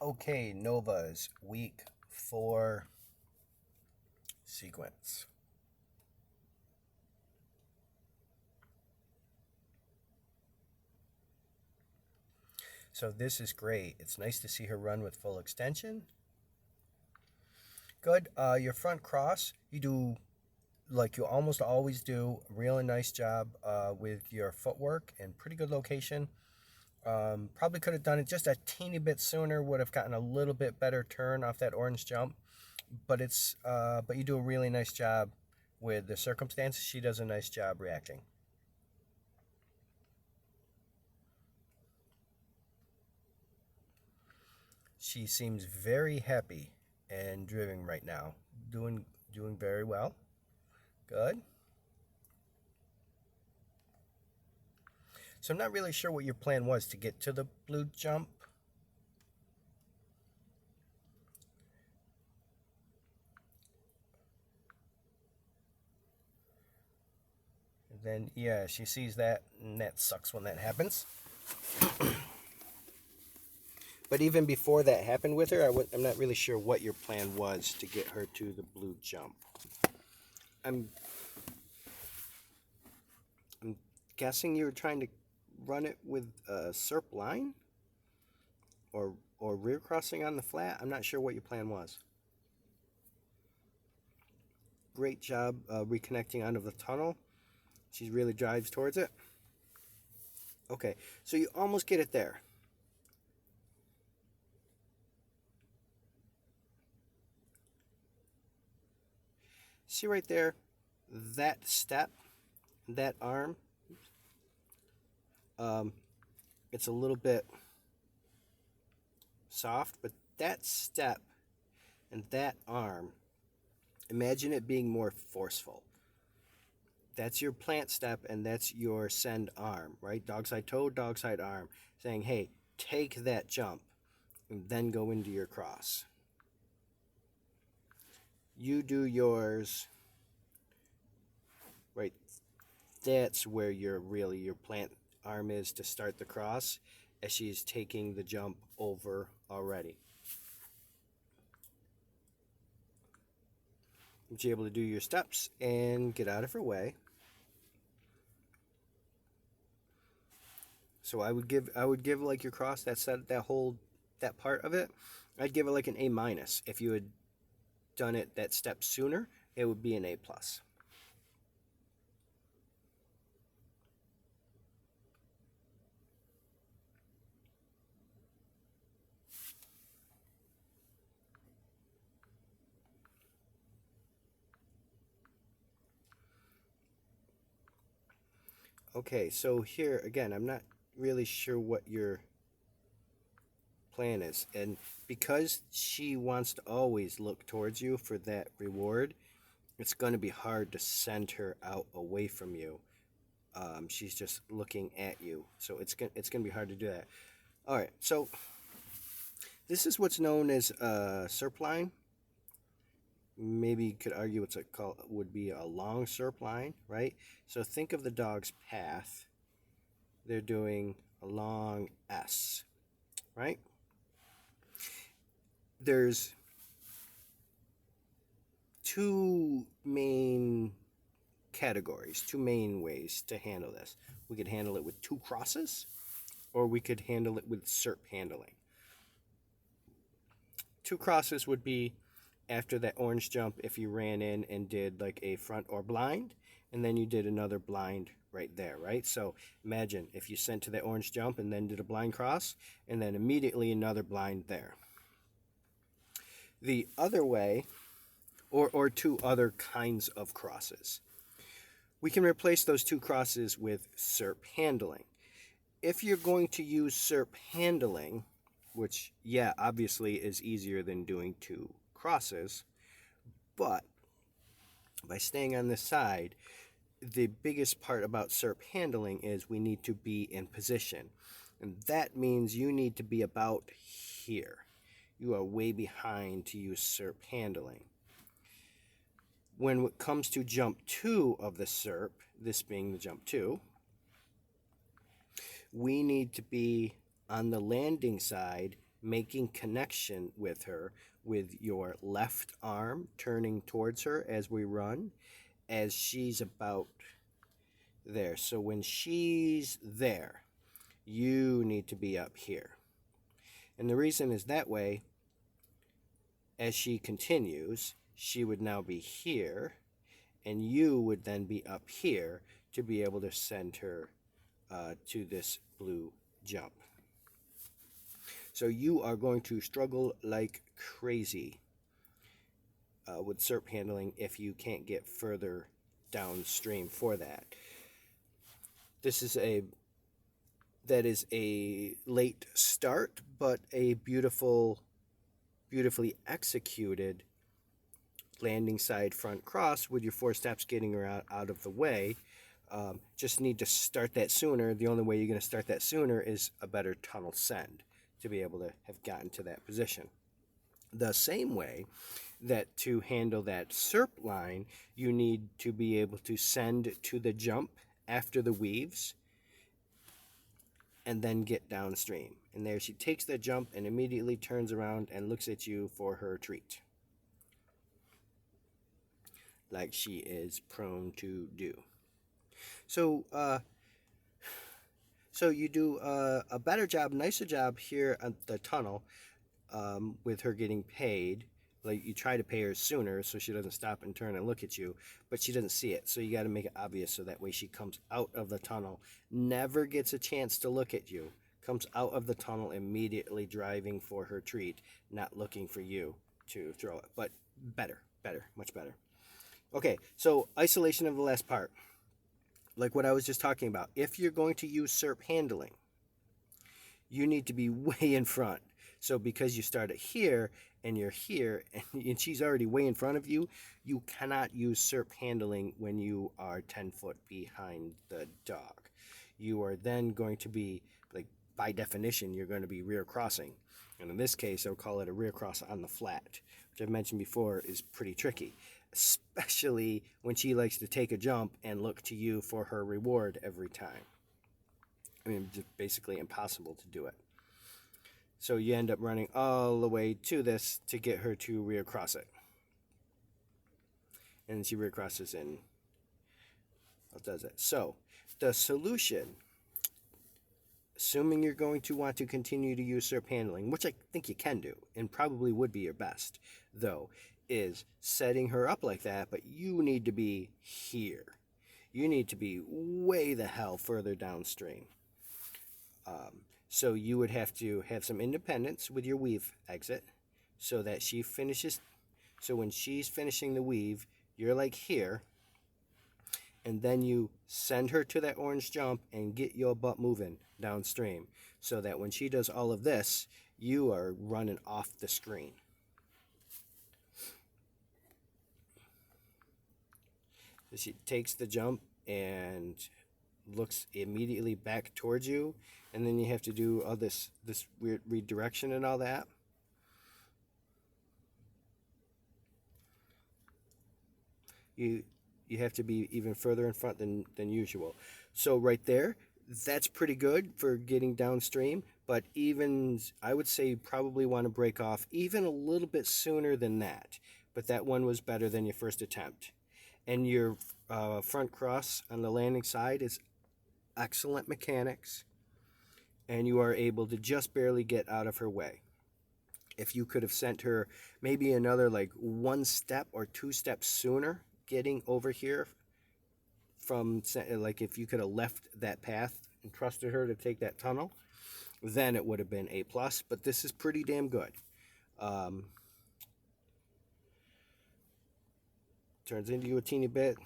Okay, Nova's week 4 sequence. So this is great. It's nice to see her run with full extension. Good. Your front cross, you do like you almost always do. Really nice job with your footwork and pretty good location. Probably could have done it just a teeny bit sooner. Would have gotten a little bit better turn off that orange jump. But you do a really nice job with the circumstances. She does a nice job reacting. She seems very happy and driven right now. Doing very well. Good. So I'm not really sure what your plan was to get to the blue jump. And then yeah, she sees that and that sucks when that happens. But even before that happened with her, I'm not really sure what your plan was to get her to the blue jump. I'm I'm guessing you were trying to run it with a SERP line or rear crossing on the flat. I'm not sure what your plan was. Great job reconnecting out of the tunnel. She really drives towards it. Okay, so you almost get it there. See right there, that step, that arm, um, it's a little bit soft, but that step and that arm, imagine it being more forceful. That's your plant step and that's your send arm, right? Dog side toe, dog side arm, saying, hey, take that jump and then go into your cross. You do yours, right? That's where your plant arm is to start the cross as she's taking the jump over already. You're able to do your steps and get out of her way. So I would give like your cross that part of it. I'd give it like an A minus. If you had done it that step sooner, it would be an A plus. Okay, so here again, I'm not really sure what your plan is, and because she wants to always look towards you for that reward, it's going to be hard to send her out away from you. She's just looking at you, so it's gonna be hard to do that. All right, so this is what's known as a SERP line. Maybe you could argue what's it called would be a long SERP line, right? So think of the dog's path. They're doing a long S, right? There's two main categories, two main ways to handle this. We could handle it with two crosses, or we could handle it with SERP handling. Two crosses would be after that orange jump if you ran in and did like a front or blind, and then you did another blind right there, right? So imagine if you sent to that orange jump and then did a blind cross, and then immediately another blind there. The other way, or two other kinds of crosses. We can replace those two crosses with SERP handling. If you're going to use SERP handling, which, yeah, obviously is easier than doing two crosses, but by staying on this side, the biggest part about SERP handling is we need to be in position. And that means you need to be about here. You are way behind to use SERP handling. When it comes to jump 2 of the SERP, this being the jump 2, we need to be on the landing side making connection with her with your left arm, turning towards her as we run, as she's about there. So when she's there, you need to be up here. And the reason is that way, as she continues, she would now be here, and you would then be up here to be able to send her to this blue jump. So you are going to struggle like crazy with SERP handling if you can't get further downstream for that. That is a late start, but a beautifully executed landing side front cross with your 4 steps getting her out of the way. Just need to start that sooner. The only way you're going to start that sooner is a better tunnel send to be able to have gotten to that position. The same way that to handle that SERP line, you need to be able to send to the jump after the weaves and then get downstream. And there she takes the jump and immediately turns around and looks at you for her treat, like she is prone to do. So you do a better job, nicer job here at the tunnel with her getting paid. Like, you try to pay her sooner so she doesn't stop and turn and look at you, but she doesn't see it. So you got to make it obvious so that way she comes out of the tunnel, never gets a chance to look at you, comes out of the tunnel immediately driving for her treat, not looking for you to throw it. But better, much better. Okay, so isolation of the last part. Like what I was just talking about, if you're going to use SERP handling, you need to be way in front. So because you start it here and you're here and she's already way in front of you, you cannot use SERP handling when you are 10 foot behind the dog. You are then going to be, like, by definition, you're going to be rear crossing. And in this case, I would call it a rear cross on the flat, which I've mentioned before is pretty tricky, especially when she likes to take a jump and look to you for her reward every time. I mean, just basically impossible to do it. So you end up running all the way to this to get her to rear cross it. And she rear crosses and does it. So the solution, assuming you're going to want to continue to use SERP handling, which I think you can do and probably would be your best, though, is setting her up like that, but you need to be here. You need to be way the hell further downstream. So you would have to have some independence with your weave exit so that she finishes. So when she's finishing the weave, you're like here, and then you send her to that orange jump and get your butt moving downstream so that when she does all of this, you are running off the screen. So she takes the jump and looks immediately back towards you, and then you have to do all this weird redirection and all that. You have to be even further in front than usual. So right there, that's pretty good for getting downstream, but even, I would say you probably want to break off even a little bit sooner than that. But that one was better than your first attempt. And your front cross on the landing side is excellent mechanics, and you are able to just barely get out of her way. If you could have sent her maybe another like 1 step or 2 steps sooner getting over here from, like, if you could have left that path and trusted her to take that tunnel, then it would have been A+, but this is pretty damn good. Turns into you a teeny bit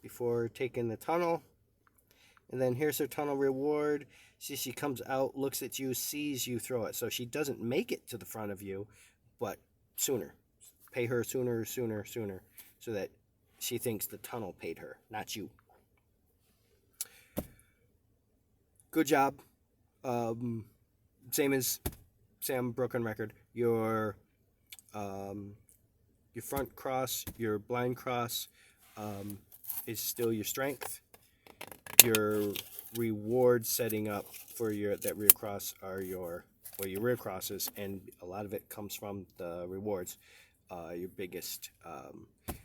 before taking the tunnel. And then here's her tunnel reward. See, she comes out, looks at you, sees you throw it. So she doesn't make it to the front of you, but sooner. Pay her sooner, so that she thinks the tunnel paid her, not you. Good job. Same as Sam, broken record. Your front cross, your blind cross is still your strength. Your reward setting up for that rear cross are your or your rear crosses, and a lot of it comes from the rewards. Your biggest,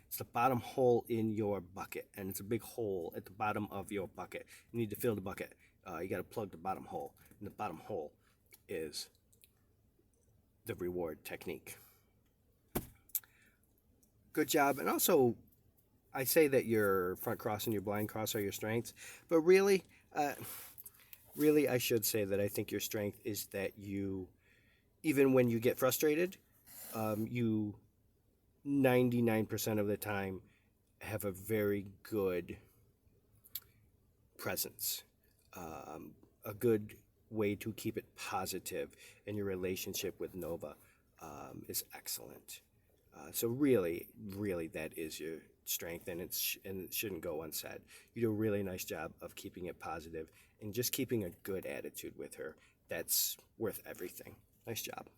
it's the bottom hole in your bucket, and it's a big hole at the bottom of your bucket. You need to fill the bucket. You got to plug the bottom hole, and the bottom hole is the reward technique. Good job. And also, I say that your front cross and your blind cross are your strengths, but really, I should say that I think your strength is that you, even when you get frustrated, you 99% of the time have a very good presence, a good way to keep it positive, and your relationship with Nova is excellent. So really, that is your strength, and it shouldn't go unsaid. You do a really nice job of keeping it positive and just keeping a good attitude with her. That's worth everything. Nice job.